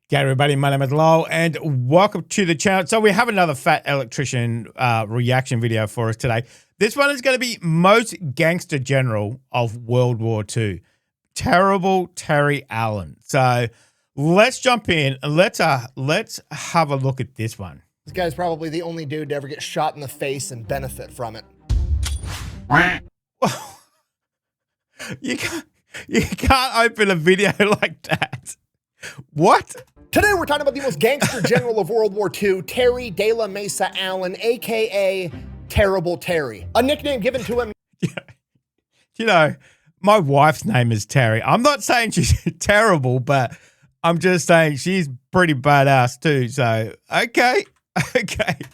G'day everybody, my name is Lowell and welcome to the channel. So we have another Fat Electrician reaction video for us today. This one is going to be most gangster general of World War II. Terrible Terry Allen. So let's jump in and let's have a look at this one. This guy's probably the only dude to ever get shot in the face and benefit from it. You can't open a video like that. What? Today we're talking about the most gangster general of World War II, Terry de la Mesa Allen, aka Terrible Terry. A nickname given to him. You know, my wife's name is Terry. I'm not saying she's terrible, but I'm just saying she's pretty badass too. So, okay.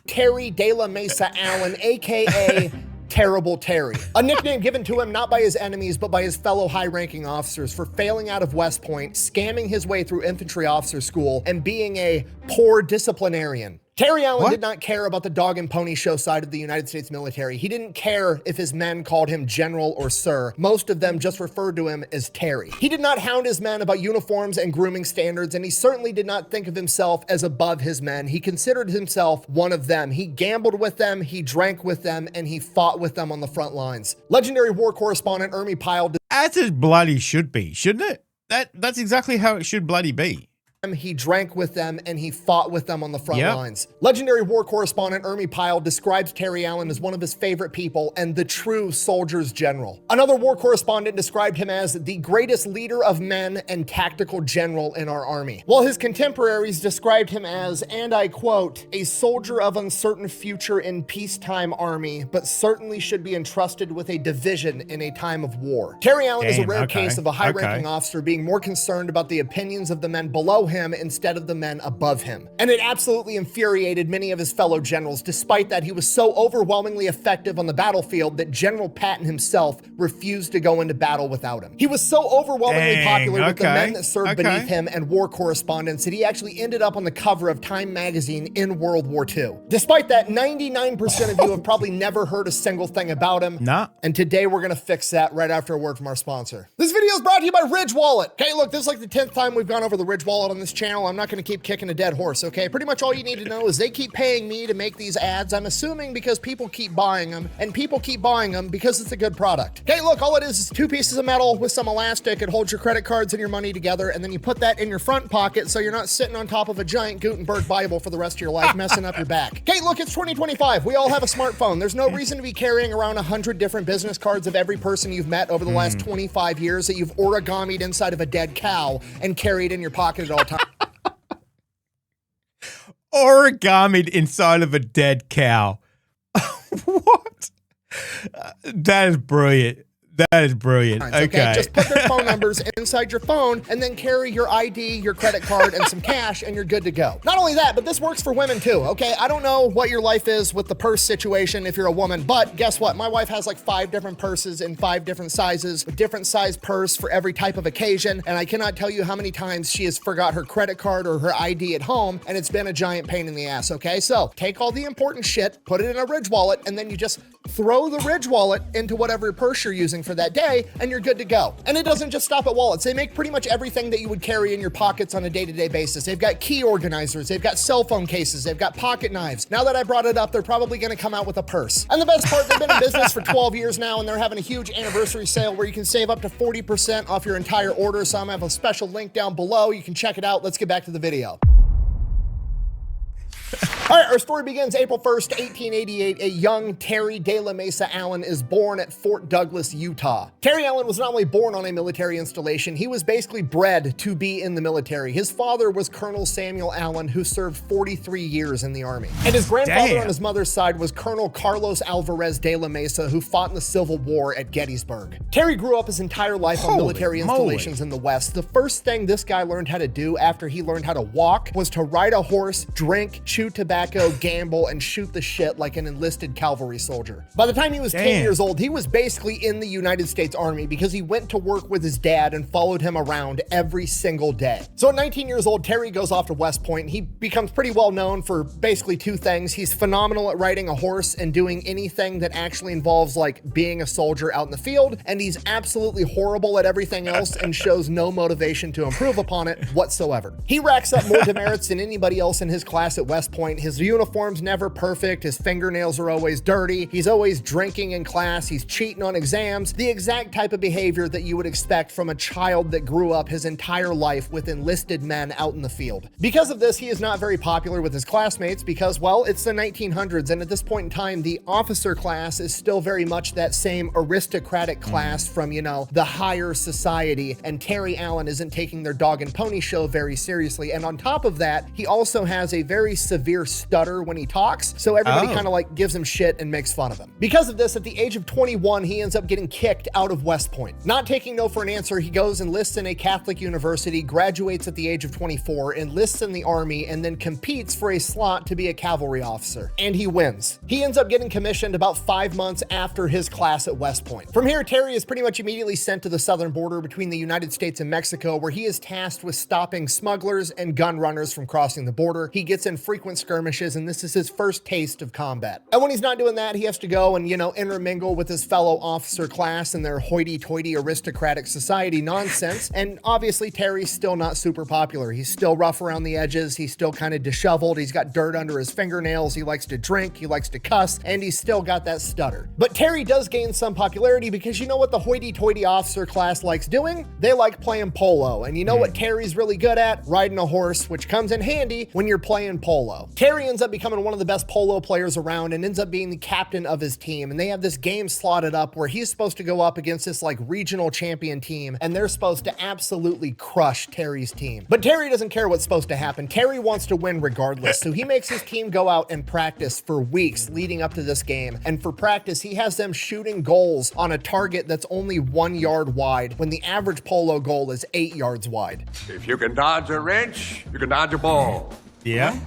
Terry de la Mesa Allen, aka Terrible Terry. A nickname given to him not by his enemies, but by his fellow high-ranking officers for failing out of West Point, scamming his way through infantry officer school, and being a poor disciplinarian. Terry Allen did not care about the dog and pony show side of the United States military. He didn't care if his men called him general or sir. Most of them just referred to him as Terry. He did not hound his men about uniforms and grooming standards, and he certainly did not think of himself as above his men. He considered himself one of them. He gambled with them, he drank with them, and he fought with them on the front lines. Legendary war correspondent Ermi Pyle. As it bloody should be, shouldn't it? That's exactly how it should bloody be. He drank with them and he fought with them on the front lines. Legendary war correspondent Ermi Pyle describes Terry Allen as one of his favorite people and the true soldier's general. Another war correspondent described him as the greatest leader of men and tactical general in our army, while his contemporaries described him as, and I quote, a soldier of uncertain future in peacetime army, but certainly should be entrusted with a division in a time of war. Terry Allen is a rare case of a high-ranking officer being more concerned about the opinions of the men below him instead of the men above him. And it absolutely infuriated many of his fellow generals. Despite that, he was so overwhelmingly effective on the battlefield that General Patton himself refused to go into battle without him. He was so overwhelmingly popular with the men that served beneath him and war correspondents that he actually ended up on the cover of Time magazine in World War II. Despite that, 99% of you have probably never heard a single thing about him. And today we're gonna fix that right after a word from our sponsor. This video is brought to you by Ridge Wallet. Okay, look, this is like the 10th time we've gone over the Ridge Wallet on this channel. I'm not going to keep kicking a dead horse, okay? Pretty much all you need to know is they keep paying me to make these ads. I'm assuming because people keep buying them, and people keep buying them because it's a good product. Okay, look, all it is two pieces of metal with some elastic. It holds your credit cards and your money together, and then you put that in your front pocket so you're not sitting on top of a giant Gutenberg Bible for the rest of your life, messing up your back. Okay, look, it's 2025. We all have a smartphone. There's no reason to be carrying around 100 different business cards of every person you've met over the last 25 years that you've origamied inside of a dead cow and carried in your pocket at all times. Origamied inside of a dead cow. What? That is brilliant. That is brilliant. Okay. Just put their phone numbers inside your phone and then carry your ID, your credit card, and some cash, and you're good to go. Not only that, but this works for women too, okay? I don't know what your life is with the purse situation if you're a woman, but guess what? My wife has like 5 different purses in 5 different sizes, a different size purse for every type of occasion, and I cannot tell you how many times she has forgot her credit card or her ID at home, and it's been a giant pain in the ass, okay? So take all the important shit, put it in a Ridge wallet, and then you just throw the Ridge wallet into whatever purse you're using for that day, and you're good to go. And it doesn't just stop at wallets. They make pretty much everything that you would carry in your pockets on a day-to-day basis. They've got key organizers, they've got cell phone cases, they've got pocket knives. Now that I brought it up, they're probably gonna come out with a purse. And the best part, they've been in business for 12 years now, and they're having a huge anniversary sale where you can save up to 40% off your entire order. So I'm gonna have a special link down below. You can check it out. Let's get back to the video. All right, our story begins April 1st, 1888. A young Terry de la Mesa Allen is born at Fort Douglas, Utah. Terry Allen was not only born on a military installation, he was basically bred to be in the military. His father was Colonel Samuel Allen, who served 43 years in the Army. And his grandfather on his mother's side was Colonel Carlos Alvarez de la Mesa, who fought in the Civil War at Gettysburg. Terry grew up his entire life on military installations in the West. The first thing this guy learned how to do after he learned how to walk was to ride a horse, drink, chew tobacco, tobacco, gamble, and shoot the shit like an enlisted cavalry soldier. By the time he was 10 years old, he was basically in the United States Army because he went to work with his dad and followed him around every single day. So at 19 years old, Terry goes off to West Point. He becomes pretty well known for basically two things. He's phenomenal at riding a horse and doing anything that actually involves like being a soldier out in the field, and he's absolutely horrible at everything else and shows no motivation to improve upon it whatsoever. He racks up more demerits than anybody else in his class at West Point. His uniform's never perfect, his fingernails are always dirty, he's always drinking in class, he's cheating on exams, the exact type of behavior that you would expect from a child that grew up his entire life with enlisted men out in the field. Because of this, he is not very popular with his classmates because, well, it's the 1900s, and at this point in time, the officer class is still very much that same aristocratic class from, you know, the higher society, and Terry Allen isn't taking their dog and pony show very seriously. And on top of that, he also has a very severe stutter when he talks, so everybody kind of like gives him shit and makes fun of him. Because of this, at the age of 21, he ends up getting kicked out of West Point. Not taking no for an answer, he goes and enlists in a Catholic university, graduates at the age of 24, enlists in the army, and then competes for a slot to be a cavalry officer. And he wins. He ends up getting commissioned about 5 months after his class at West Point. From here, Terry is pretty much immediately sent to the southern border between the United States and Mexico, where he is tasked with stopping smugglers and gun runners from crossing the border. He gets in frequent skirmishes, and this is his first taste of combat. And when he's not doing that, he has to go and, you know, intermingle with his fellow officer class and their hoity-toity aristocratic society nonsense. And obviously, Terry's still not super popular. He's still rough around the edges. He's still kind of disheveled. He's got dirt under his fingernails. He likes to drink. He likes to cuss, and he's still got that stutter. But Terry does gain some popularity because you know what the hoity-toity officer class likes doing? They like playing polo. And you know what Terry's really good at? Riding a horse, which comes in handy when you're playing polo. Terry ends up becoming one of the best polo players around and ends up being the captain of his team. And they have this game slotted up where he's supposed to go up against this like regional champion team, and they're supposed to absolutely crush Terry's team. But Terry doesn't care what's supposed to happen. Terry wants to win regardless. So he makes his team go out and practice for weeks leading up to this game. And for practice, he has them shooting goals on a target that's only 1 yard wide when the average polo goal is 8 yards wide. If you can dodge a wrench, you can dodge a ball. Yeah.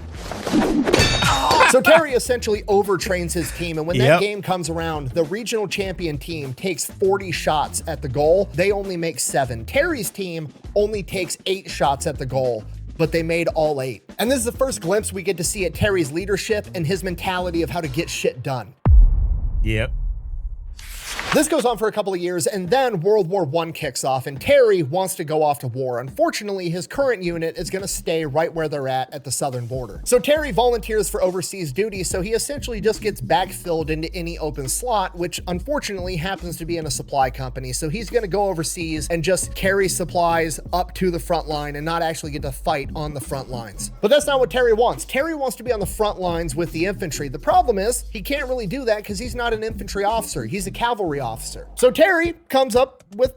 So Terry essentially overtrains his team, and when that game comes around, the regional champion team takes 40 shots at the goal. They only make 7. Terry's team only takes 8 shots at the goal, but they made all 8. And this is the first glimpse we get to see at Terry's leadership and his mentality of how to get shit done. Yep. This goes on for a couple of years, and then World War I kicks off, and Terry wants to go off to war. Unfortunately, his current unit is going to stay right where they're at the southern border. So Terry volunteers for overseas duty, so he essentially just gets backfilled into any open slot, which unfortunately happens to be in a supply company. So he's going to go overseas and just carry supplies up to the front line and not actually get to fight on the front lines. But that's not what Terry wants. Terry wants to be on the front lines with the infantry. The problem is he can't really do that because he's not an infantry officer. He's a cavalry officer. So Terry comes up with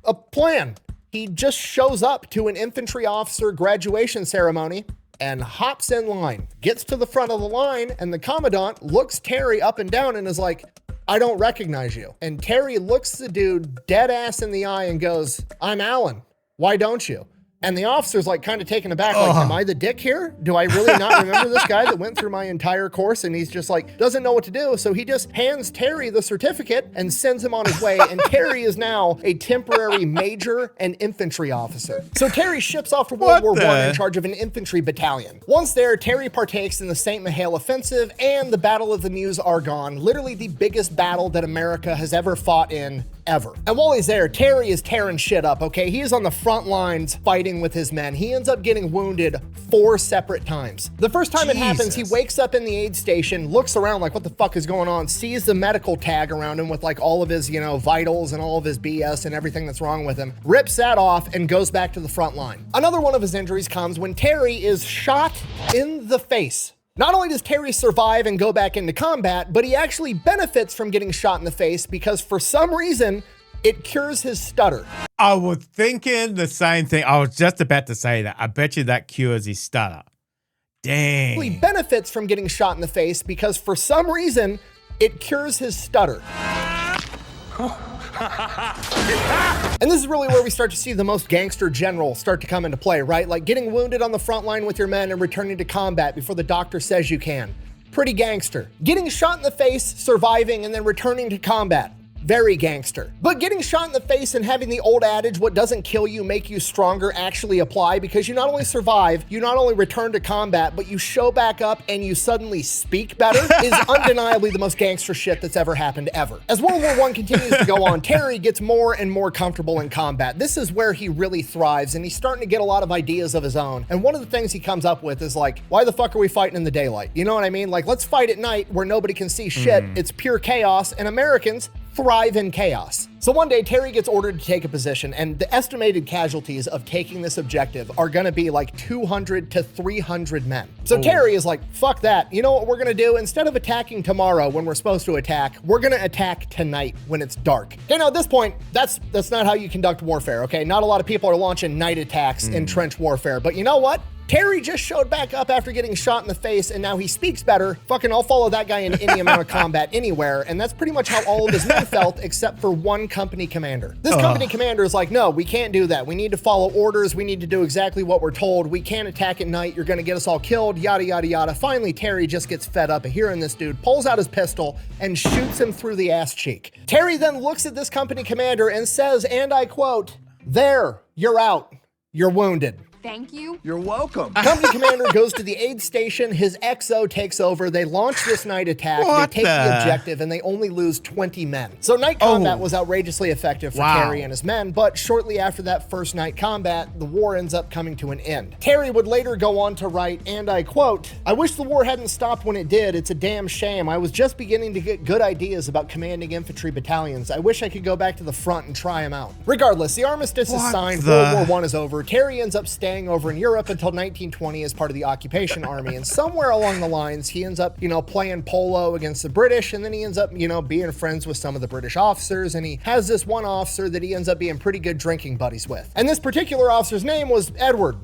a plan. He just shows up to an infantry officer graduation ceremony and hops in line, gets to the front of the line, and the commandant looks Terry up and down and is like, "I don't recognize you." And Terry looks the dude dead ass in the eye and goes, "I'm Alan. Why don't you?" And the officer's like kind of taken aback, like, am I the dick here? Do I really not remember this guy that went through my entire course? And he's just like, doesn't know what to do. So he just hands Terry the certificate and sends him on his way. And Terry is now a temporary major and infantry officer. So Terry ships off to World War I in charge of an infantry battalion. Once there, Terry partakes in the St. Mihiel offensive and the Battle of the Meuse-Argonne, literally the biggest battle that America has ever fought in ever. And while he's there, Terry is tearing shit up, okay? He is on the front lines fighting with his men. He ends up getting wounded 4 separate times. The first time it happens, he wakes up in the aid station, looks around like, what the fuck is going on? Sees the medical tag around him with like all of his, you know, vitals and all of his BS and everything that's wrong with him, rips that off and goes back to the front line. Another one of his injuries comes when Terry is shot in the face. Not only does Terry survive and go back into combat, but he actually benefits from getting shot in the face because for some reason, it cures his stutter. I was thinking the same thing. I was just about to say that. I bet you that cures his stutter. Dang. He benefits from getting shot in the face because for some reason, it cures his stutter. And this is really where we start to see the most gangster general start to come into play, right? Like getting wounded on the front line with your men and returning to combat before the doctor says you can. Pretty gangster. Getting shot in the face, surviving, and then returning to combat. Very gangster. But getting shot in the face and having the old adage, what doesn't kill you make you stronger, actually apply, because you not only survive, you not only return to combat, but you show back up and you suddenly speak better is undeniably the most gangster shit that's ever happened ever. As World War I continues to go on, Terry gets more and more comfortable in combat. This is where he really thrives, and he's starting to get a lot of ideas of his own. And one of the things he comes up with is like, why the fuck are we fighting in the daylight? You know what I mean? Like, let's fight at night where nobody can see shit. It's pure chaos, and Americans thrive in chaos. So one day, Terry gets ordered to take a position, and the estimated casualties of taking this objective are gonna be like 200 to 300 men. So Terry is like, fuck that. You know what we're gonna do? Instead of attacking tomorrow when we're supposed to attack, we're gonna attack tonight when it's dark. Okay, now at this point, that's not how you conduct warfare, okay? Not a lot of people are launching night attacks in trench warfare, but you know what? Terry just showed back up after getting shot in the face, and now he speaks better. Fucking, I'll follow that guy in any amount of combat anywhere. And that's pretty much how all of his men felt, except for one company commander. This company commander is like, no, we can't do that. We need to follow orders. We need to do exactly what we're told. We can't attack at night. You're gonna get us all killed, yada, yada, yada. Finally, Terry just gets fed up of hearing this dude, pulls out his pistol, and shoots him through the ass cheek. Terry then looks at this company commander and says, and I quote, "There, you're out. You're wounded." Thank you. You're welcome. Company commander goes to the aid station. His XO takes over. They launch this night attack. What they take the the- objective, and they only lose 20 men. So night combat was outrageously effective for Terry and his men, but shortly after that first night combat, the war ends up coming to an end. Terry would later go on to write, and I quote, "I wish the war hadn't stopped when it did. It's a damn shame. I was just beginning to get good ideas about commanding infantry battalions. I wish I could go back to the front and try them out." Regardless, the armistice is signed. World War I is over. Terry ends up staying over in Europe until 1920 as part of the occupation army. And somewhere along the lines, he ends up, playing polo against the British. And then he ends up, being friends with some of the British officers. And he has this one officer that he ends up being pretty good drinking buddies with. And this particular officer's name was Edward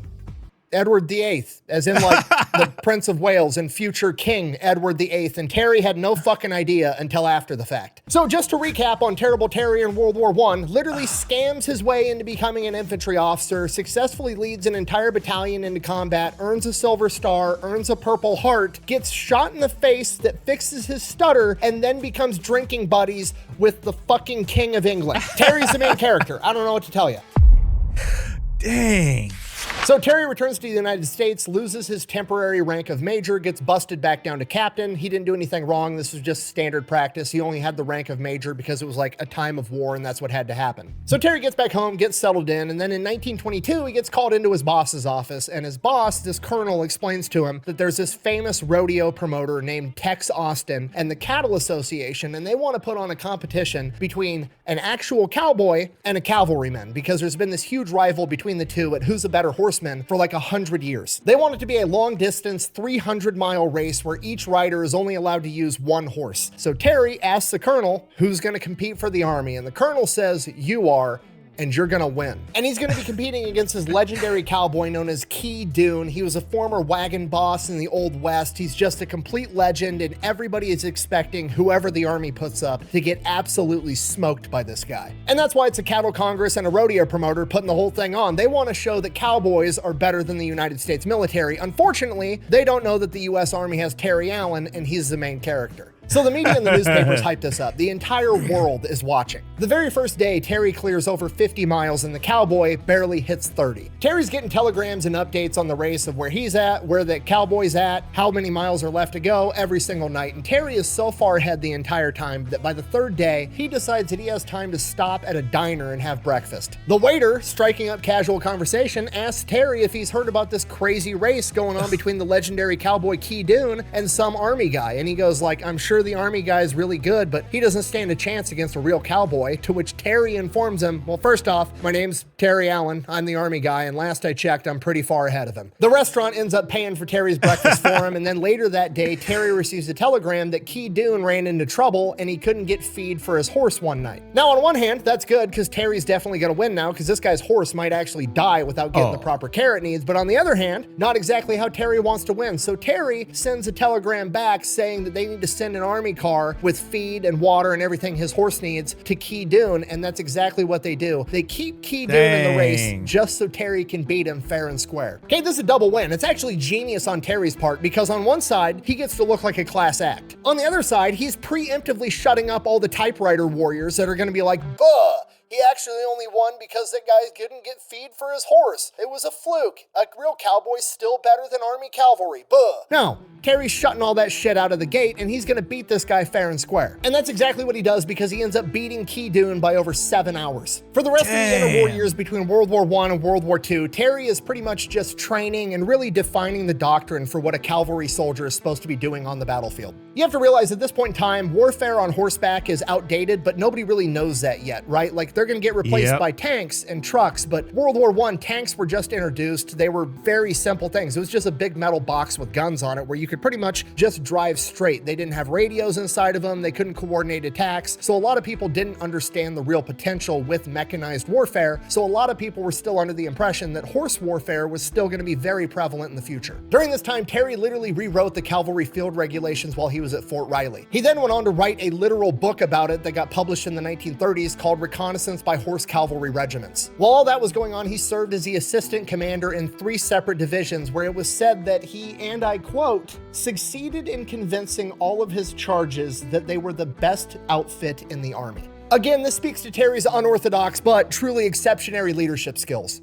VIII, as in like the Prince of Wales and future King Edward VIII, and Terry had no fucking idea until after the fact. So just to recap on Terrible Terry in World War I, literally scams his way into becoming an infantry officer, successfully leads an entire battalion into combat, earns a Silver Star, earns a Purple Heart, gets shot in the face that fixes his stutter, and then becomes drinking buddies with the fucking King of England. Terry's the main character. I don't know what to tell you. Dang. So Terry returns to the United States, loses his temporary rank of major, gets busted back down to captain. He didn't do anything wrong. This was just standard practice. He only had the rank of major because it was like a time of war and that's what had to happen. So Terry gets back home, gets settled in, and then in 1922, he gets called into his boss's office, and his boss, this colonel, explains to him that there's this famous rodeo promoter named Tex Austin and the Cattle Association, and they want to put on a competition between an actual cowboy and a cavalryman because there's been this huge rival between the two at who's a better horseman for like 100 years. They want it to be a long distance 300-mile race where each rider is only allowed to use one horse. So Terry asks the colonel who's going to compete for the army, and the colonel says, "You are, and you're gonna win." And he's gonna be competing against his legendary cowboy known as Key Dune. He was a former wagon boss in the Old West. He's just a complete legend, and everybody is expecting whoever the army puts up to get absolutely smoked by this guy. And that's why it's a cattle congress and a rodeo promoter putting the whole thing on. They want to show that cowboys are better than the United States military. Unfortunately, they don't know that the US Army has Terry Allen, and he's the main character. So the media and the newspapers hype this up. The entire world is watching. The very first day, Terry clears over 50 miles and the cowboy barely hits 30. Terry's getting telegrams and updates on the race of where he's at, where the cowboy's at, how many miles are left to go every single night. And Terry is so far ahead the entire time that by the third day, he decides that he has time to stop at a diner and have breakfast. The waiter, striking up casual conversation, asks Terry if he's heard about this crazy race going on between the legendary cowboy Key Dune and some army guy. And he goes like, "I'm sure the army guy is really good, but he doesn't stand a chance against a real cowboy," to which Terry informs him, "Well, first off, my name's Terry Allen. I'm the army guy, and last I checked, I'm pretty far ahead of him." The restaurant ends up paying for Terry's breakfast for him, and then later that day, Terry receives a telegram that Key Dune ran into trouble and he couldn't get feed for his horse one night. Now, on one hand, that's good because Terry's definitely going to win now because this guy's horse might actually die without getting the proper care it needs, but on the other hand, not exactly how Terry wants to win. So Terry sends a telegram back saying that they need to send an army car with feed and water and everything his horse needs to Key Dune, and that's exactly what they do. They keep Key Dune in the race just so Terry can beat him fair and square. Okay, this is a double win. It's actually genius on Terry's part because on one side, he gets to look like a class act. On the other side, he's preemptively shutting up all the typewriter warriors that are going to be like, "Buh! He actually only won because that guy couldn't get feed for his horse. It was a fluke. A real cowboy's still better than army cavalry. Buh." No, Terry's shutting all that shit out of the gate, and he's gonna beat this guy fair and square. And that's exactly what he does because he ends up beating Key Dune by over 7 hours. For the rest of the interwar years between World War I and World War II, Terry is pretty much just training and really defining the doctrine for what a cavalry soldier is supposed to be doing on the battlefield. You have to realize at this point in time, warfare on horseback is outdated, but nobody really knows that yet, right? Like, they're going to get replaced by tanks and trucks, but World War I, tanks were just introduced. They were very simple things. It was just a big metal box with guns on it where you could pretty much just drive straight. They didn't have radios inside of them. They couldn't coordinate attacks. So a lot of people didn't understand the real potential with mechanized warfare. So a lot of people were still under the impression that horse warfare was still going to be very prevalent in the future. During this time, Terry literally rewrote the cavalry field regulations while he was at Fort Riley. He then went on to write a literal book about it that got published in the 1930s called Reconnaissance by Horse Cavalry Regiments. While all that was going on, he served as the assistant commander in 3 separate divisions where it was said that he, and I quote, succeeded in convincing all of his charges that they were the best outfit in the army. Again, this speaks to Terry's unorthodox but truly exceptionary leadership skills.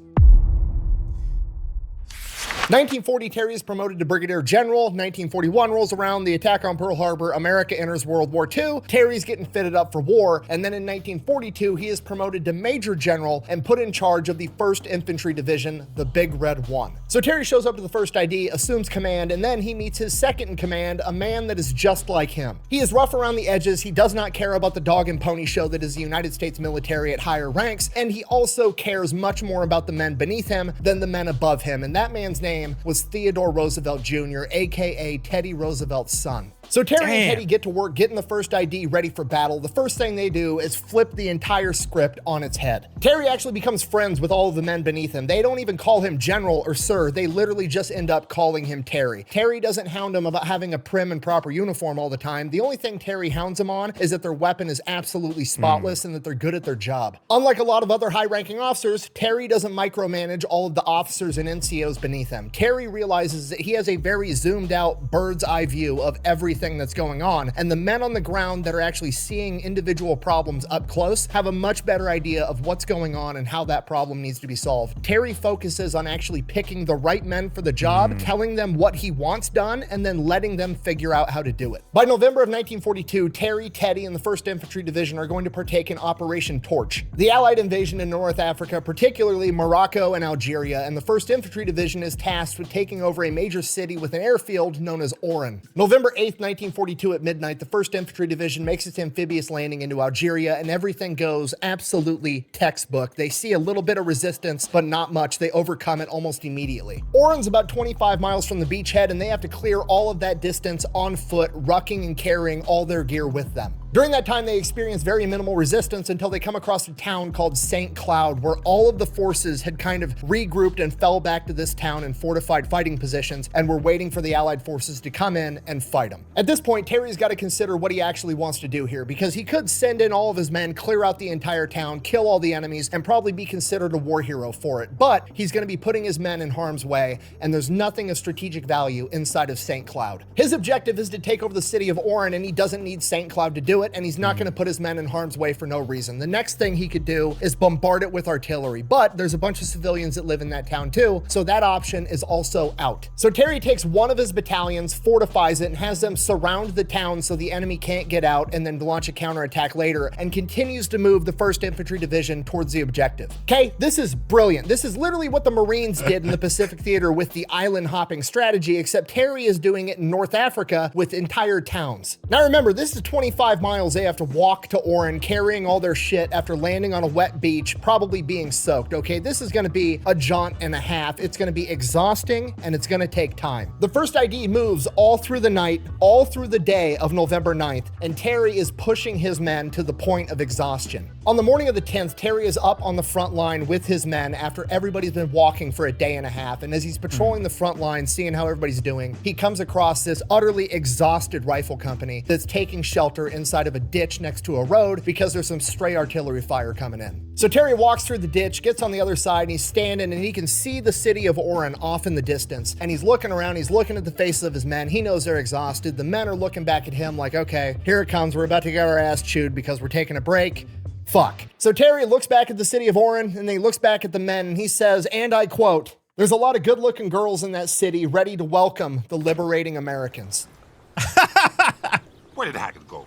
1940, Terry is promoted to Brigadier General. 1941 rolls around, the attack on Pearl Harbor, America enters World War II. Terry's getting fitted up for war, and then in 1942, he is promoted to Major General and put in charge of the 1st Infantry Division, the Big Red One. So Terry shows up to the first ID, assumes command, and then he meets his second in command, a man that is just like him. He is rough around the edges, he does not care about the dog and pony show that is the United States military at higher ranks, and he also cares much more about the men beneath him than the men above him, and that man's name was Theodore Roosevelt Jr., aka Teddy Roosevelt's son. So Terry and Teddy get to work getting the first ID ready for battle. The first thing they do is flip the entire script on its head. Terry actually becomes friends with all of the men beneath him. They don't even call him General or Sir. They literally just end up calling him Terry. Terry doesn't hound him about having a prim and proper uniform all the time. The only thing Terry hounds him on is that their weapon is absolutely spotless and that they're good at their job. Unlike a lot of other high-ranking officers, Terry doesn't micromanage all of the officers and NCOs beneath him. Terry realizes that he has a very zoomed out bird's eye view of everything that's going on, and the men on the ground that are actually seeing individual problems up close have a much better idea of what's going on and how that problem needs to be solved. Terry focuses on actually picking the right men for the job, telling them what he wants done, and then letting them figure out how to do it. By November of 1942, Terry, Teddy, and the 1st Infantry Division are going to partake in Operation Torch, the Allied invasion in North Africa, particularly Morocco and Algeria, and the 1st Infantry Division is tasked with taking over a major city with an airfield known as Oran. November 8th, 1942 at midnight, the 1st Infantry Division makes its amphibious landing into Algeria, and everything goes absolutely textbook. They see a little bit of resistance, but not much. They overcome it almost immediately. Oran's about 25 miles from the beachhead, and they have to clear all of that distance on foot, rucking and carrying all their gear with them. During that time, they experience very minimal resistance until they come across a town called St. Cloud, where all of the forces had kind of regrouped and fell back to this town in fortified fighting positions and were waiting for the Allied forces to come in and fight them. At this point, Terry's got to consider what he actually wants to do here, because he could send in all of his men, clear out the entire town, kill all the enemies, and probably be considered a war hero for it. But he's going to be putting his men in harm's way, and there's nothing of strategic value inside of St. Cloud. His objective is to take over the city of Oran, and he doesn't need St. Cloud to do it, and he's not going to put his men in harm's way for no reason. The next thing he could do is bombard it with artillery, but there's a bunch of civilians that live in that town too, so that option is also out. So Terry takes one of his battalions, fortifies it, and has them surround the town so the enemy can't get out, and then launch a counterattack later, and continues to move the 1st Infantry Division towards the objective. Okay, this is brilliant. This is literally what the Marines did in the Pacific Theater with the island hopping strategy, except Terry is doing it in North Africa with entire towns. Now remember, this is 25 miles miles they have to walk to Oran, carrying all their shit after landing on a wet beach, probably being soaked, okay? This is gonna be a jaunt and a half. It's gonna be exhausting, and it's gonna take time. The first ID moves all through the night, all through the day of November 9th, and Terry is pushing his men to the point of exhaustion. On the morning of the 10th, Terry is up on the front line with his men after everybody's been walking for a day and a half, and as he's patrolling the front line, seeing how everybody's doing, he comes across this utterly exhausted rifle company that's taking shelter inside of a ditch next to a road because there's some stray artillery fire coming in. So Terry walks through the ditch, gets on the other side, and he's standing, and he can see the city of Oran off in the distance, and he's looking around, he's looking at the faces of his men. He knows they're exhausted. The men are looking back at him like, okay, here it comes. We're about to get our ass chewed because we're taking a break. Fuck. So Terry looks back at the city of Oran, and then he looks back at the men, and he says, and I quote, "There's a lot of good-looking girls in that city ready to welcome the liberating Americans." Where did Hackett go?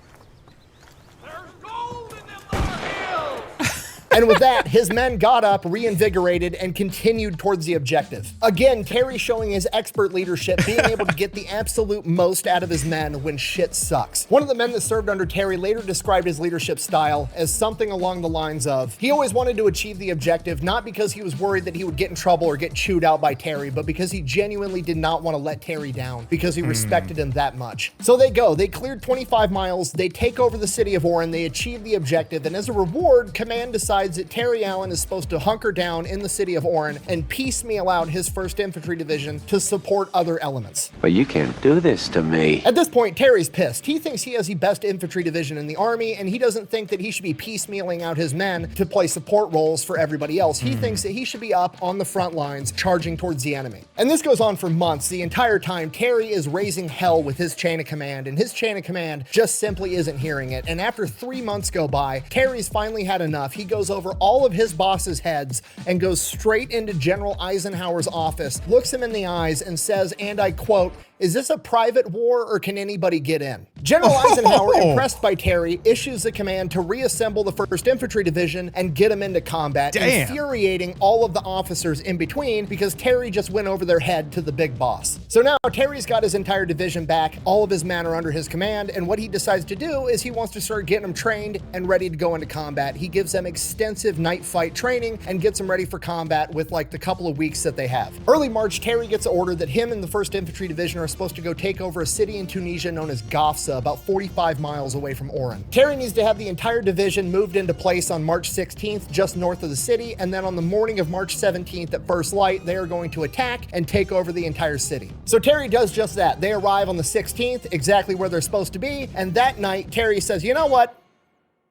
And with that, his men got up, reinvigorated, and continued towards the objective. Again, Terry showing his expert leadership, being able to get the absolute most out of his men when shit sucks. One of the men that served under Terry later described his leadership style as something along the lines of, he always wanted to achieve the objective, not because he was worried that he would get in trouble or get chewed out by Terry, but because he genuinely did not want to let Terry down, because he respected him that much. So they go, they cleared 25 miles, they take over the city of Oran, they achieve the objective, and as a reward, command decides that Terry Allen is supposed to hunker down in the city of Oran and piecemeal out his 1st Infantry Division to support other elements. But you can't do this to me. At this point, Terry's pissed. He thinks he has the best infantry division in the army, and he doesn't think that he should be piecemealing out his men to play support roles for everybody else. He thinks that he should be up on the front lines, charging towards the enemy. And this goes on for months. The entire time, Terry is raising hell with his chain of command, and his chain of command just simply isn't hearing it. And after 3 months go by, Terry's finally had enough. He goes over all of his boss's heads and goes straight into General Eisenhower's office, looks him in the eyes, and says, and I quote, "Is this a private war or can anybody get in?" General Eisenhower, impressed by Terry, issues the command to reassemble the 1st Infantry Division and get them into combat, infuriating all of the officers in between because Terry just went over their head to the big boss. So now Terry's got his entire division back, all of his men are under his command, and what he decides to do is he wants to start getting them trained and ready to go into combat. He gives them extensive night fight training and gets them ready for combat with like the couple of weeks that they have. Early March, Terry gets an order that him and the 1st Infantry Division are supposed to go take over a city in Tunisia known as Gafsa, about 45 miles away from Oran. Terry needs to have the entire division moved into place on March 16th, just north of the city, and then on the morning of March 17th at first light, they are going to attack and take over the entire city. So Terry does just that. They arrive on the 16th, exactly where they're supposed to be, and that night, Terry says, you know what?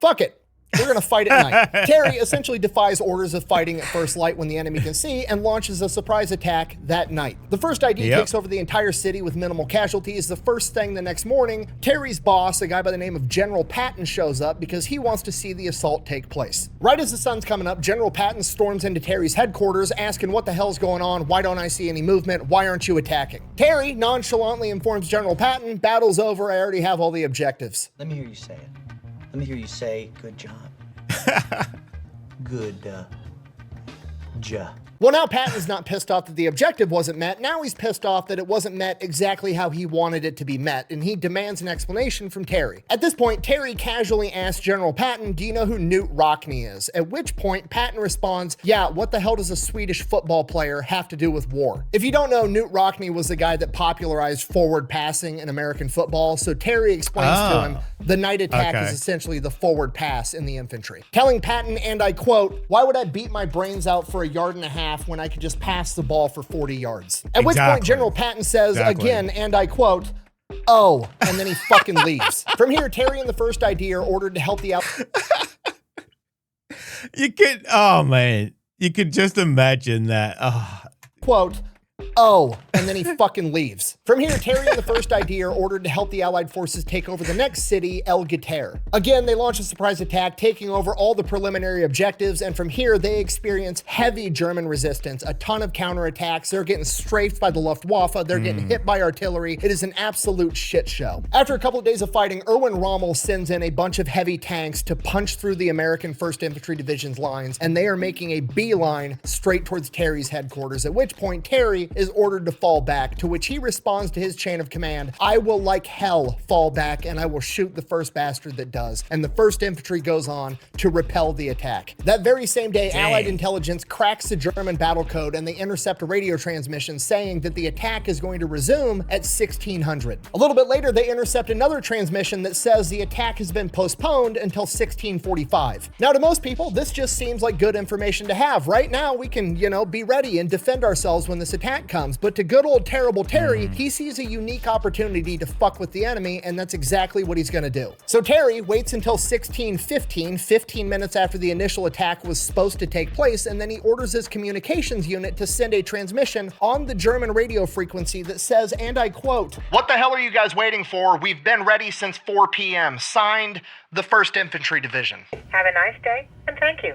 Fuck it. We're going to fight at night. Terry essentially defies orders of fighting at first light when the enemy can see and launches a surprise attack that night. The 1st ID takes over the entire city with minimal casualties. The first thing the next morning, Terry's boss, a guy by the name of General Patton, shows up because he wants to see the assault take place. Right as the sun's coming up, General Patton storms into Terry's headquarters asking what the hell's going on, why don't I see any movement, why aren't you attacking? Terry nonchalantly informs General Patton, battle's over, I already have all the objectives. Let me hear you say it. Let me hear you say, good job. Good job. Well, now Patton's not pissed off that the objective wasn't met. Now he's pissed off that it wasn't met exactly how he wanted it to be met, and he demands an explanation from Terry. At this point, Terry casually asks General Patton, do you know who Knut Rockne is? At which point, Patton responds, yeah, what the hell does a Swedish football player have to do with war? If you don't know, Knut Rockne was the guy that popularized forward passing in American football, so Terry explains to him the night attack is essentially the forward pass in the infantry. Telling Patton, and I quote, why would I beat my brains out for a yard and a half when I could just pass the ball for 40 yards? At which point General Patton says again, and I quote, oh, and then he fucking leaves. From here, Terry and the 1st ID are ordered to help the out. You could, oh man, you could just imagine that. Oh. Quote, oh, and then he fucking leaves. From here, Terry and the 1st ID are ordered to help the Allied forces take over the next city, El Gater. Again, they launch a surprise attack, taking over all the preliminary objectives, and from here, they experience heavy German resistance, a ton of counterattacks. They're getting strafed by the Luftwaffe. They're getting hit by artillery. It is an absolute shit show. After a couple of days of fighting, Erwin Rommel sends in a bunch of heavy tanks to punch through the American 1st Infantry Division's lines, and they are making a beeline straight towards Terry's headquarters, at which point Terry is is ordered to fall back, to which he responds to his chain of command, "I will like hell fall back and I will shoot the first bastard that does." And the 1st Infantry goes on to repel the attack. That very same day, Allied intelligence cracks the German battle code and they intercept a radio transmission saying that the attack is going to resume at 1600. A little bit later, they intercept another transmission that says the attack has been postponed until 1645. Now, to most people, this just seems like good information to have. Right now, we can, be ready and defend ourselves when this attack comes. But to good old terrible Terry, he sees a unique opportunity to fuck with the enemy, and that's exactly what he's gonna do. So Terry waits until 1615, 15 minutes after the initial attack was supposed to take place, and then he orders his communications unit to send a transmission on the German radio frequency that says, and I quote, "What the hell are you guys waiting for? We've been ready since 4 p.m. Signed, the 1st Infantry Division." Have a nice day, and thank you.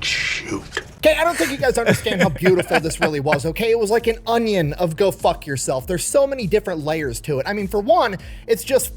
Shoot. Okay, I don't think you guys understand how beautiful this really was, okay? It was like an onion of go fuck yourself. There's so many different layers to it. I mean, for one, it's just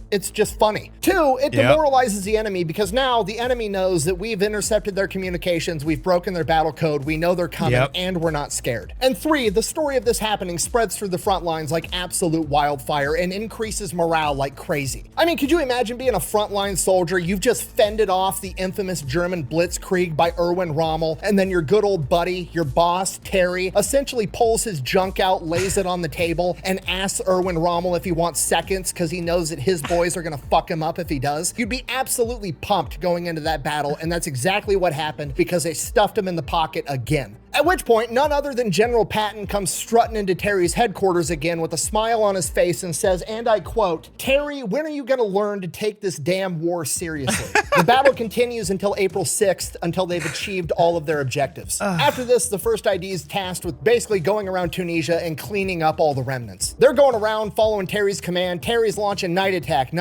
funny. 2, it demoralizes the enemy because now the enemy knows that we've intercepted their communications, we've broken their battle code, we know they're coming, and we're not scared. And 3, the story of this happening spreads through the front lines like absolute wildfire and increases morale like crazy. I mean, could you imagine being a frontline soldier? You've just fended off the infamous German blitzkrieg by Erwin Rommel, and then your good old buddy, your boss, Terry, essentially pulls his junk out, lays it on the table, and asks Erwin Rommel if he wants seconds because he knows that his boys are gonna fuck him up if he does. You'd be absolutely pumped going into that battle, and that's exactly what happened because they stuffed him in the pocket again. At which point, none other than General Patton comes strutting into Terry's headquarters again with a smile on his face and says, and I quote, "Terry, when are you gonna learn to take this damn war seriously?" The battle continues until April 6th, until they've achieved all of their objectives. After this, the 1st ID is tasked with basically going around Tunisia and cleaning up all the remnants. They're going around following Terry's command. Terry's launching night attack,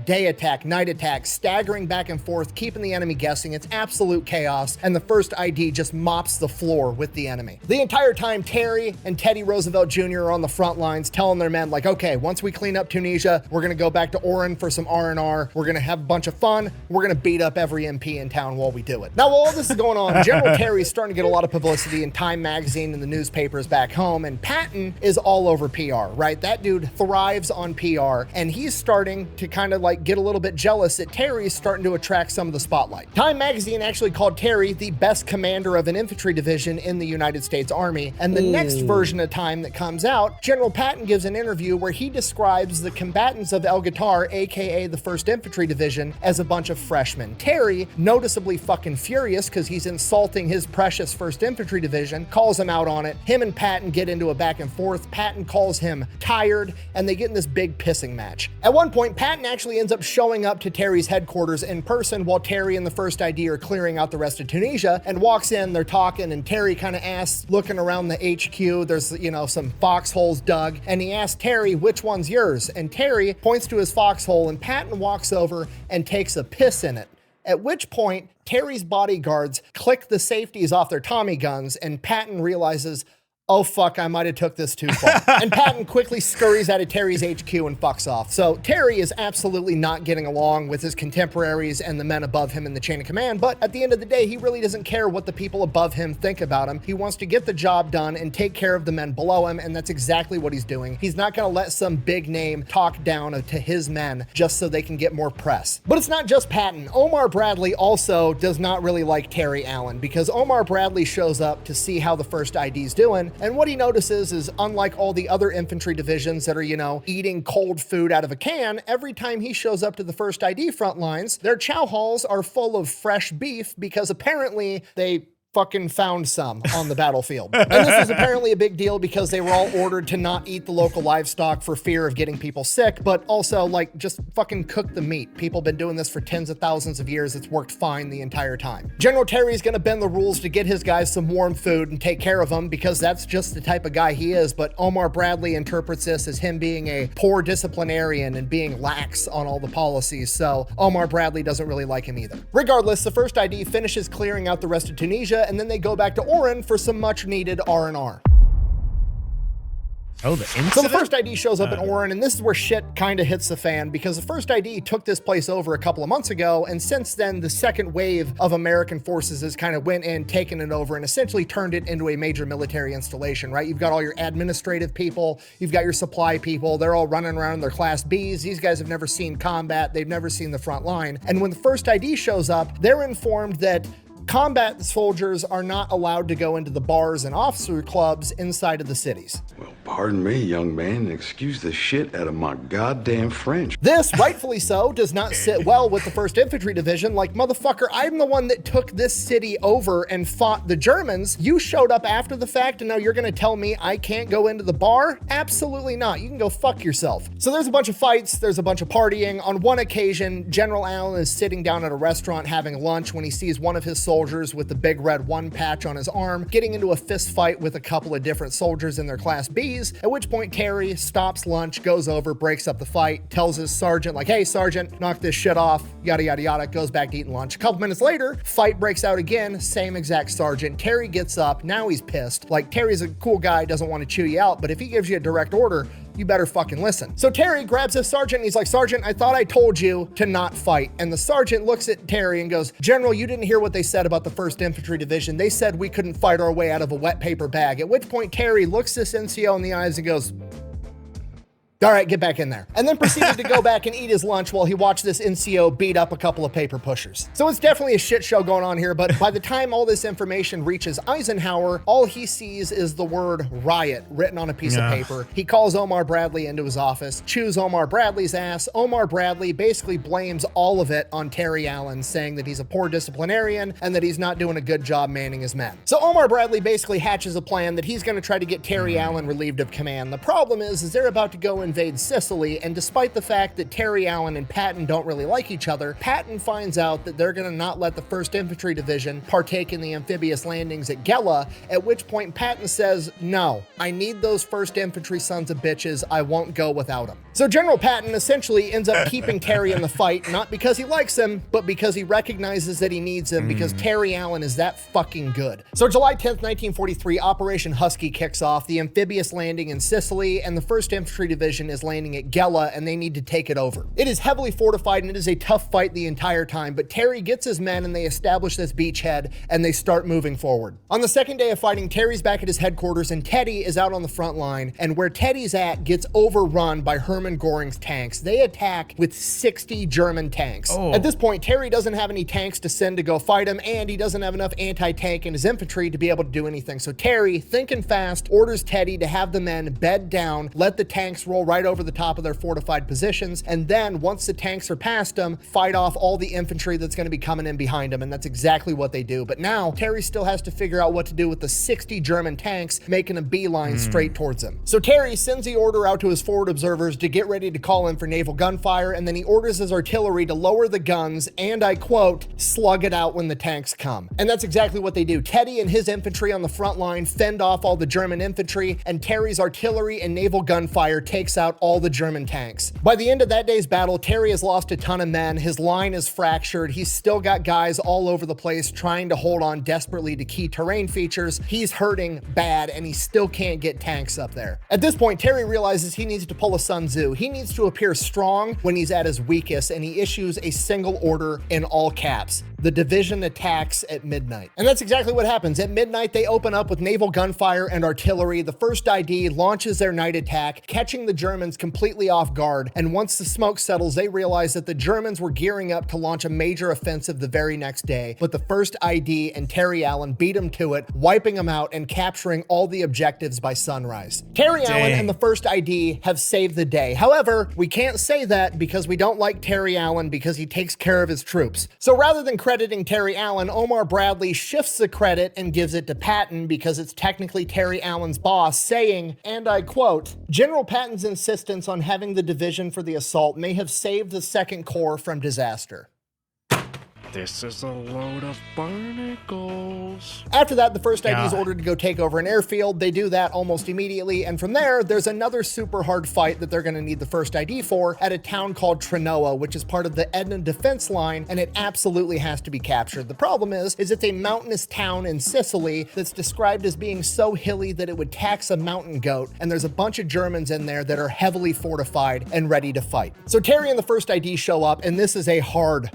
day attack, night attack, staggering back and forth, keeping the enemy guessing. It's absolute chaos, and the 1st ID just mops the floor with the enemy. The entire time, Terry and Teddy Roosevelt Jr. are on the front lines telling their men, like, okay, once we clean up Tunisia, we're gonna go back to Oran for some R&R. We're gonna have a bunch of fun. We're gonna beat up every MP in town while we do it. Now, while all this is going on, General Terry is starting to get a lot of publicity in Time magazine and the newspapers back home, and Patton is all over PR, right? That dude thrives on PR, and he's starting to kind of like get a little bit jealous that Terry's starting to attract some of the spotlight. Time magazine actually called Terry the best commander of an infantry division in the United States Army, and the next version of Time that comes out, General Patton gives an interview where he describes the combatants of El Guitar, aka the 1st Infantry Division, as a bunch of freshmen. Terry, noticeably fucking furious because he's insulting his precious 1st Infantry Division, calls him out on it. Him and Patton get into a back and forth. Patton calls him tired, and they get in this big pissing match. At one point, Patton actually ends up showing up to Terry's headquarters in person while Terry and the 1st ID are clearing out the rest of Tunisia, and walks in, they're talking, and Terry kind of asks, looking around the HQ, there's, some foxholes dug, and he asks Terry, which one's yours? And Terry points to his foxhole, and Patton walks over and takes a piss in it. At which point, Terry's bodyguards click the safeties off their Tommy guns, and Patton realizes, oh fuck, I might have took this too far. And Patton quickly scurries out of Terry's HQ and fucks off. So Terry is absolutely not getting along with his contemporaries and the men above him in the chain of command, but at the end of the day, he really doesn't care what the people above him think about him. He wants to get the job done and take care of the men below him, and that's exactly what he's doing. He's not gonna let some big name talk down to his men just so they can get more press. But it's not just Patton. Omar Bradley also does not really like Terry Allen, because Omar Bradley shows up to see how the 1st ID's doing, and what he notices is, unlike all the other infantry divisions that are, eating cold food out of a can, every time he shows up to the 1st ID front lines, their chow halls are full of fresh beef because apparently they fucking found some on the battlefield. And this is apparently a big deal because they were all ordered to not eat the local livestock for fear of getting people sick, but also just fucking cook the meat. People have been doing this for tens of thousands of years. It's worked fine the entire time. General Terry's gonna bend the rules to get his guys some warm food and take care of them because that's just the type of guy he is, but Omar Bradley interprets this as him being a poor disciplinarian and being lax on all the policies, so Omar Bradley doesn't really like him either. Regardless, the 1st ID finishes clearing out the rest of Tunisia, and then they go back to Oran for some much needed R&R. Oh, the incident? So the first ID shows up in Oran, and this is where shit kind of hits the fan, because the first ID took this place over a couple of months ago, and since then, the second wave of American forces has kind of went in, taken it over, and essentially turned it into a major military installation, right? You've got all your administrative people, you've got your supply people, they're all running around in their Class Bs. These guys have never seen combat, they've never seen the front line, and when the first ID shows up, they're informed that combat soldiers are not allowed to go into the bars and officer clubs inside of the cities. Well, pardon me, young man, excuse the shit out of my goddamn French. This, rightfully so, does not sit well with the 1st Infantry Division. Like, motherfucker, I'm the one that took this city over and fought the Germans. You showed up after the fact, and now you're gonna tell me I can't go into the bar? Absolutely not. You can go fuck yourself. So there's a bunch of fights, there's a bunch of partying. On one occasion, General Allen is sitting down at a restaurant having lunch when he sees one of his soldiers with the big red 1 patch on his arm getting into a fist fight with a couple of different soldiers in their Class Bs, at which point Terry stops lunch, goes over, breaks up the fight, tells his sergeant, like, hey, sergeant, knock this shit off, yada, yada, yada, goes back to eating lunch. A couple minutes later, fight breaks out again, same exact sergeant. Terry gets up, now he's pissed. Like, Terry's a cool guy, doesn't want to chew you out, but if he gives you a direct order, you better fucking listen. So Terry grabs his sergeant and he's like, Sergeant, I thought I told you to not fight. And the sergeant looks at Terry and goes, General, you didn't hear what they said about the 1st Infantry Division. They said we couldn't fight our way out of a wet paper bag. At which point Terry looks this NCO in the eyes and goes, all right, get back in there. And then proceeded to go back and eat his lunch while he watched this NCO beat up a couple of paper pushers. So it's definitely a shit show going on here, but by the time all this information reaches Eisenhower, all he sees is the word riot written on a piece of paper. He calls Omar Bradley into his office, chews Omar Bradley's ass. Omar Bradley basically blames all of it on Terry Allen, saying that he's a poor disciplinarian and that he's not doing a good job manning his men. So Omar Bradley basically hatches a plan that he's gonna try to get Terry Allen relieved of command. The problem is they're about to go invade Sicily, and despite the fact that Terry Allen and Patton don't really like each other, Patton finds out that they're going to not let the 1st Infantry Division partake in the amphibious landings at Gela, at which point Patton says, no, I need those 1st Infantry sons of bitches, I won't go without them. So General Patton essentially ends up keeping Terry in the fight, not because he likes him, but because he recognizes that he needs him, because Terry Allen is that fucking good. So July 10th, 1943, Operation Husky kicks off, the amphibious landing in Sicily, and the 1st Infantry Division is landing at Gela, and they need to take it over. It is heavily fortified, and it is a tough fight the entire time, but Terry gets his men, and they establish this beachhead, and they start moving forward. On the second day of fighting, Terry's back at his headquarters, and Teddy is out on the front line, and where Teddy's at gets overrun by Hermann Göring's tanks. They attack with 60 German tanks. At this point, Terry doesn't have any tanks to send to go fight him, and he doesn't have enough anti-tank in his infantry to be able to do anything. So Terry, thinking fast, orders Teddy to have the men bed down, let the tanks roll right over the top of their fortified positions, and then once the tanks are past them, fight off all the infantry that's going to be coming in behind them, and that's exactly what they do. But now Terry still has to figure out what to do with the 60 German tanks making a beeline straight towards him. So Terry sends the order out to his forward observers to get ready to call in for naval gunfire, and then he orders his artillery to lower the guns and, I quote, slug it out when the tanks come. And that's exactly what they do. Teddy and his infantry on the front line fend off all the German infantry, and Terry's artillery and naval gunfire takes out all the German tanks. By the end of that day's battle, Terry has lost a ton of men. His line is fractured. He's still got guys all over the place trying to hold on desperately to key terrain features. He's hurting bad, and he still can't get tanks up there. At this point, Terry realizes he needs to pull a Sun Tzu. He needs to appear strong when he's at his weakest, and he issues a single order in all caps: the division attacks at midnight. And that's exactly what happens. At midnight, they open up with naval gunfire and artillery. The 1st ID launches their night attack, catching the Germans completely off guard. And once the smoke settles, they realize that the Germans were gearing up to launch a major offensive the very next day. But the 1st ID and Terry Allen beat them to it, wiping them out and capturing all the objectives by sunrise. Terry Allen and the 1st ID have saved the day. However, we can't say that because we don't like Terry Allen because he takes care of his troops. So rather than crediting Terry Allen, Omar Bradley shifts the credit and gives it to Patton because it's technically Terry Allen's boss, saying, and I quote, General Patton's insistence on having the division for the assault may have saved the 2nd Corps from disaster. This is a load of barnacles. After that, the first ID is God. ordered to go take over an airfield. They do that almost immediately, and from there, there's another super hard fight that they're going to need the first ID for at a town called Trinoa, which is part of the Etna defense line, and it absolutely has to be captured. The problem is it's a mountainous town in Sicily that's described as being so hilly that it would tax a mountain goat, and there's a bunch of Germans in there that are heavily fortified and ready to fight. So Terry and the first ID show up, and this is a hard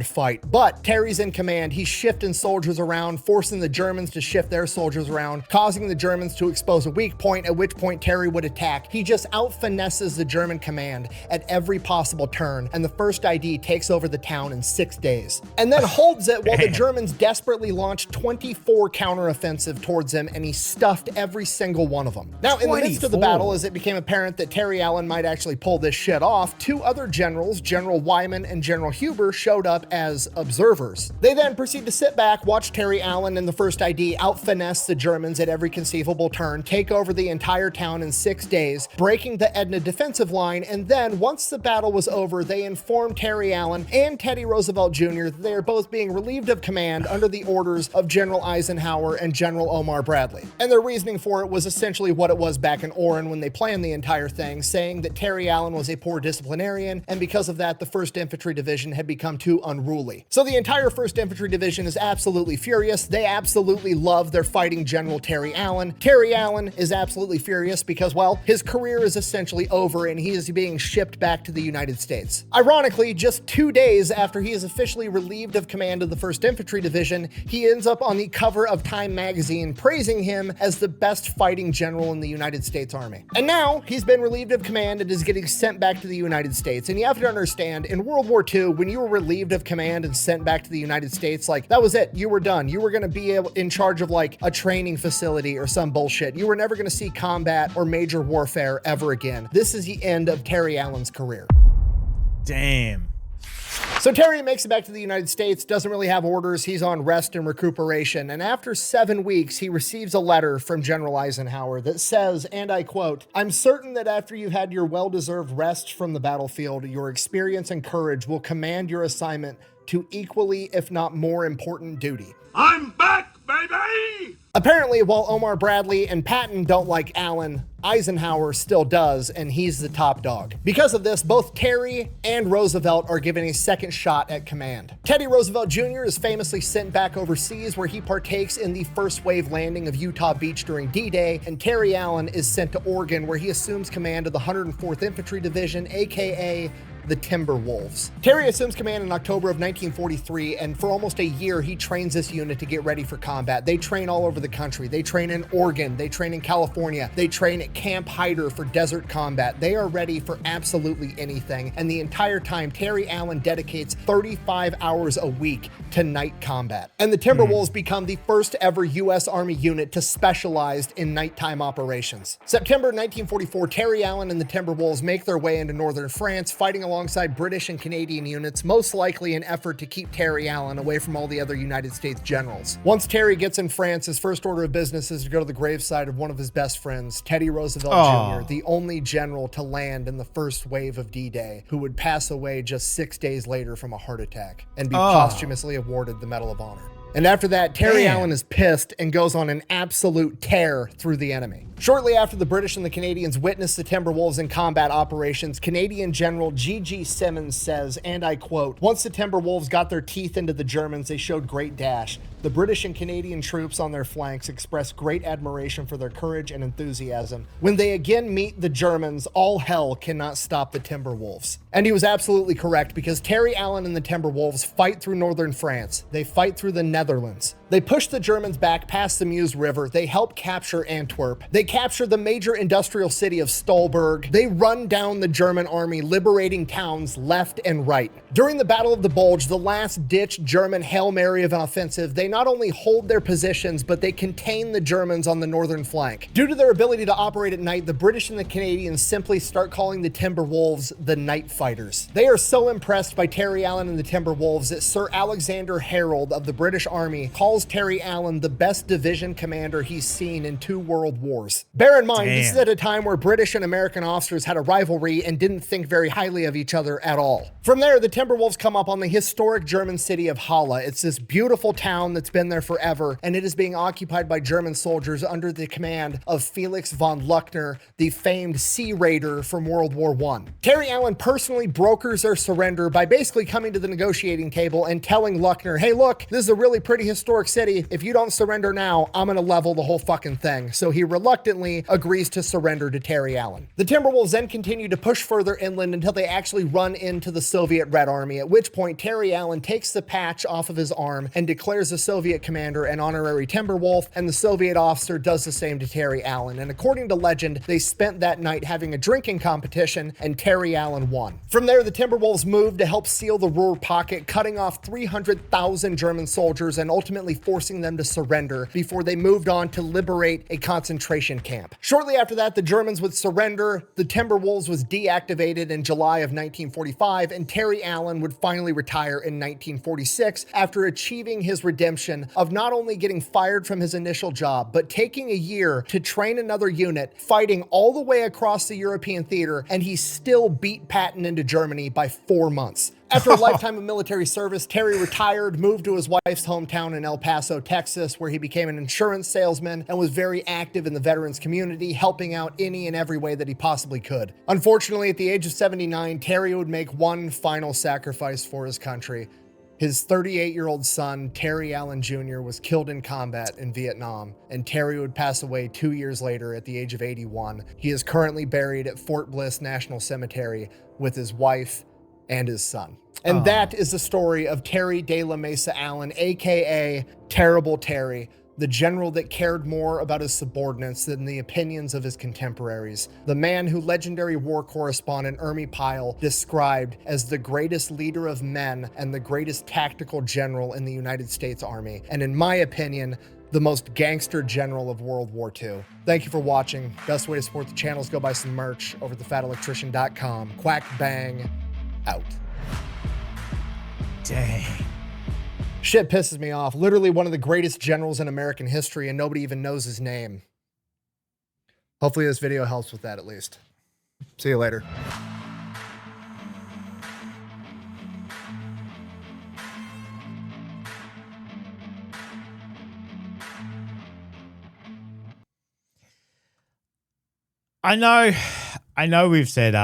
fight. But Terry's in command. He's shifting soldiers around, forcing the Germans to shift their soldiers around, causing the Germans to expose a weak point, at which point Terry would attack. He just out-finesses the German command at every possible turn, and the first ID takes over the town in 6 days. And then holds it while the Germans desperately launched 24 counteroffensive towards him, and he stuffed every single one of them. Now, in the midst of the 24. battle, as it became apparent that Terry Allen might actually pull this shit off, two other generals, General Wyman and General Huber, showed up as observers. They then proceed to sit back, watch Terry Allen and the first ID out-finesse the Germans at every conceivable turn, take over the entire town in 6 days, breaking the Etna defensive line, and then, once the battle was over, they informed Terry Allen and Teddy Roosevelt Jr. that they are both being relieved of command under the orders of General Eisenhower and General Omar Bradley. And their reasoning for it was essentially what it was back in Oran when they planned the entire thing, saying that Terry Allen was a poor disciplinarian, and because of that, the 1st Infantry Division had become too unruly. So the entire 1st Infantry Division is absolutely furious. They absolutely love their fighting General Terry Allen. Terry Allen is absolutely furious because, well, his career is essentially over and he is being shipped back to the United States. Ironically, just 2 days after he is officially relieved of command of the 1st Infantry Division, he ends up on the cover of Time magazine praising him as the best fighting general in the United States Army. And now he's been relieved of command and is getting sent back to the United States. And you have to understand, in World War II, when you were relieved of command and sent back to the United States, like, that was it. You were done. You were going to be in charge of like a training facility or some bullshit. You were never going to see combat or major warfare ever again. This is the end of Terry Allen's career. Damn. So Terry makes it back to the United States, doesn't really have orders. He's on rest and recuperation. And after 7 weeks, he receives a letter from General Eisenhower that says, and I quote, "I'm certain that after you've had your well-deserved rest from the battlefield, your experience and courage will command your assignment to equally, if not more important duty." I'm back, baby! Apparently, while Omar Bradley and Patton don't like Allen, Eisenhower still does, and he's the top dog. Because of this, both Terry and Roosevelt are given a second shot at command. Teddy Roosevelt Jr. is famously sent back overseas, where he partakes in the first wave landing of Utah Beach during D-Day, and Terry Allen is sent to Oregon, where he assumes command of the 104th Infantry Division, aka the Timberwolves. Terry assumes command in October of 1943, and for almost a year, he trains this unit to get ready for combat. They train all over the country. They train in Oregon. They train in California. They train at Camp Hyder for desert combat. They are ready for absolutely anything, and the entire time, Terry Allen dedicates 35 hours a week to night combat. And the Timberwolves become the first ever U.S. Army unit to specialize in nighttime operations. September 1944, Terry Allen and the Timberwolves make their way into northern France, fighting alongside British and Canadian units, most likely an effort to keep Terry Allen away from all the other United States generals. Once Terry gets in France, his first order of business is to go to the graveside of one of his best friends, Teddy Roosevelt Jr., the only general to land in the first wave of D-Day, who would pass away just 6 days later from a heart attack and be posthumously awarded the Medal of Honor. And after that, Terry Allen is pissed and goes on an absolute tear through the enemy. Shortly after the British and the Canadians witnessed the Timberwolves in combat operations, Canadian General G.G. Simmons says, and I quote, "Once the Timberwolves got their teeth into the Germans, they showed great dash. The British and Canadian troops on their flanks expressed great admiration for their courage and enthusiasm. When they again meet the Germans, all hell cannot stop the Timberwolves." And he was absolutely correct, because Terry Allen and the Timberwolves fight through northern France. They fight through the Netherlands. They push the Germans back past the Meuse River. They help capture Antwerp. They capture the major industrial city of Stolberg. They run down the German army, liberating towns left and right. During the Battle of the Bulge, the last-ditch German Hail Mary of an offensive, they they not only hold their positions, but they contain the Germans on the northern flank. Due to their ability to operate at night, the British and the Canadians simply start calling the Timberwolves the Night Fighters. They are so impressed by Terry Allen and the Timberwolves that Sir Alexander Harold of the British Army calls Terry Allen the best division commander he's seen in 2 world wars. Bear in mind, this is at a time where British and American officers had a rivalry and didn't think very highly of each other at all. From there, the Timberwolves come up on the historic German city of Halle. It's this beautiful town that's been there forever, and it is being occupied by German soldiers under the command of Felix von Luckner, the famed Sea Raider from World War I. Terry Allen personally brokers their surrender by basically coming to the negotiating table and telling Luckner, hey look, this is a really pretty historic city. If you don't surrender now, I'm gonna level the whole fucking thing. So he reluctantly agrees to surrender to Terry Allen. The Timberwolves then continue to push further inland until they actually run into the Soviet Red Army, at which point Terry Allen takes the patch off of his arm and declares the Soviet commander an honorary Timberwolf, and the Soviet officer does the same to Terry Allen. And according to legend, they spent that night having a drinking competition, and Terry Allen won. From there, the Timberwolves moved to help seal the Ruhr pocket, cutting off 300,000 German soldiers and ultimately forcing them to surrender before they moved on to liberate a concentration camp. Shortly after that, the Germans would surrender, the Timberwolves was deactivated in July of 1945, and Terry Allen would finally retire in 1946 after achieving his redemption of not only getting fired from his initial job, but taking a year to train another unit, fighting all the way across the European theater, and he still beat Patton into Germany by 4 months. After a lifetime of military service, Terry retired, moved to his wife's hometown in El Paso, Texas, where he became an insurance salesman and was very active in the veterans community, helping out any and every way that he possibly could. Unfortunately, at the age of 79, Terry would make one final sacrifice for his country. His 38-year-old son, Terry Allen Jr., was killed in combat in Vietnam, and Terry would pass away 2 years later at the age of 81. He is currently buried at Fort Bliss National Cemetery with his wife and his son. And that is the story of Terry de la Mesa Allen, aka Terrible Terry, the general that cared more about his subordinates than the opinions of his contemporaries, the man who legendary war correspondent Ermi Pyle described as the greatest leader of men and the greatest tactical general in the United States Army, and in my opinion, the most gangster general of World War II. Thank you for watching. Best way to support the channel is go buy some merch over at thefatelectrician.com. Quack bang, out. Dang. Shit pisses me off. Literally one of the greatest generals in American history, and nobody even knows his name. Hopefully this video helps with that at least. See you later. I know we've said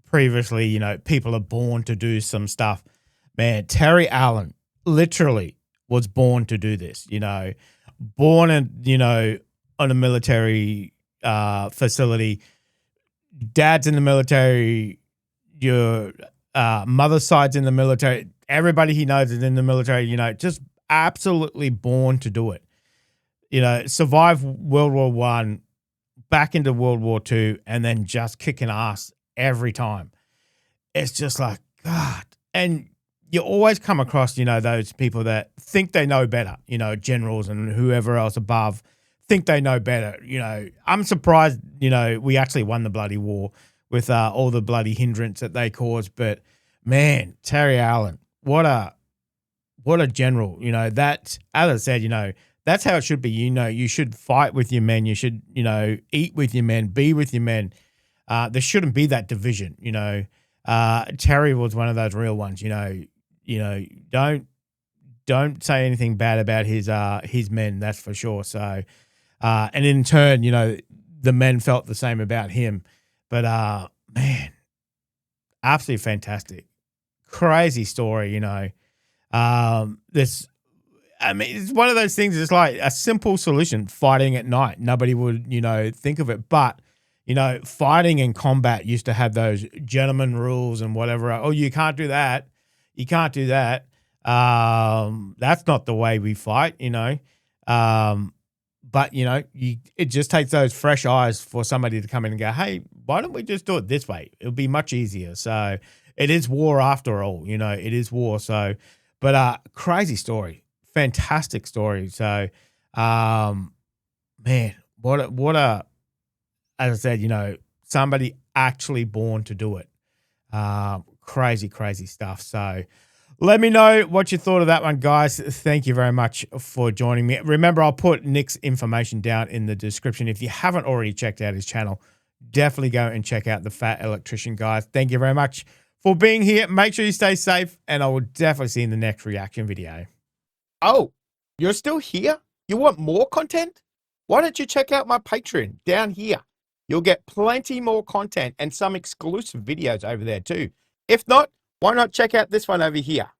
previously, you know, people are born to do some stuff. Man, Terry Allen literally was born to do this, you know, born in, you know, on a military facility. Dad's in the military, your mother's side's in the military. Everybody he knows is in the military, you know, just absolutely born to do it. You know, survive World War One, back into World War II, and then just kicking ass every time. It's just like, God. And you always come across, you know, those people that think they know better, you know, generals and whoever else above think they know better. You know, I'm surprised, you know, we actually won the bloody war with all the bloody hindrance that they caused. But man, Terry Allen, what a general, you know, that, as I said, you know, that's how it should be. You know, you should fight with your men. You should, you know, eat with your men, be with your men. There shouldn't be that division, you know. Terry was one of those real ones, you know, don't say anything bad about his men, that's for sure. So, and in turn, you know, the men felt the same about him. But, man, absolutely fantastic. Crazy story, you know. It's one of those things, it's like a simple solution, fighting at night. Nobody would, you know, think of it. But, you know, fighting in combat used to have those gentleman rules and whatever. Oh, you can't do that. You can't do that. That's not the way we fight, you know. But, you know, it just takes those fresh eyes for somebody to come in and go, hey, why don't we just do it this way? It'll be much easier. So it is war after all, you know, it is war. So, but crazy story. fantastic story. So, man, what a, as I said, you know, somebody actually born to do it. Crazy stuff. So let me know what you thought of that one, guys. Thank you very much for joining me. Remember, I'll put Nick's information down in the description. If you haven't already checked out his channel, definitely go and check out the Fat Electrician, guys. Thank you very much for being here. Make sure you stay safe, and I will definitely see you in the next reaction video. Oh, you're still here? You want more content? Why don't you check out my Patreon down here? You'll get plenty more content and some exclusive videos over there too. If not, why not check out this one over here?